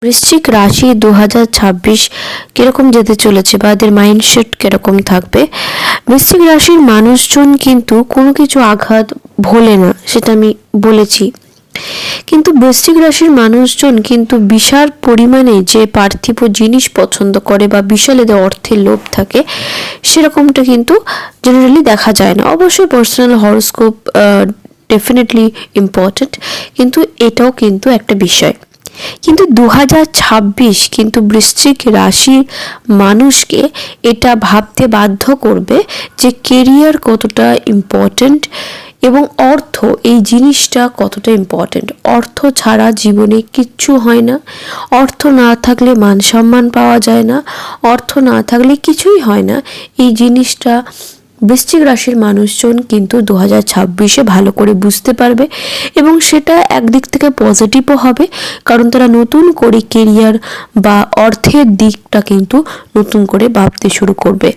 বৃশ্চিক রাশি 2026 কিরকম যেতে চলেছে বা এদের মাইন্ডসেট কিরকম থাকবে। বৃশ্চিক রাশির মানুষজন কিন্তু কোনো কিছু আঘাত ভোলে না, সেটা আমি বলেছি। কিন্তু বৃশ্চিক রাশির মানুষজন কিন্তু বিশাল পরিমাণে যে পার্থিব জিনিস পছন্দ করে বা বিশাল এদের অর্থের লোভ থাকে, সেরকমটা কিন্তু জেনারেলি দেখা যায় না। অবশ্যই পার্সোনাল হরোস্কোপ ডেফিনেটলি ইম্পর্ট্যান্ট, কিন্তু এটাও কিন্তু একটা বিষয়। কিন্তু 2026 কিন্তু বৃশ্চিক রাশির মানুষকে এটা ভাবতে বাধ্য করবে যে কেরিয়ার কতটা ইম্পর্ট্যান্ট এবং অর্থ এই জিনিসটা কতটা ইম্পর্ট্যান্ট। অর্থ ছাড়া জীবনে কিচ্ছু হয় না, অর্থ না থাকলে মান সম্মান পাওয়া যায় না, অর্থ না থাকলে কিছুই হয় না। এই জিনিসটা বৃশ্চিক রাশির মানুষজন কিন্তু 2026-এ ভালো করে বুঝতে পারবে এবং সেটা একদিক থেকে পজিটিভও হবে, কারণ তারা নতুন করে কেরিয়ার বা অর্থের দিকটা কিন্তু নতুন করে ভাবতে শুরু করবে।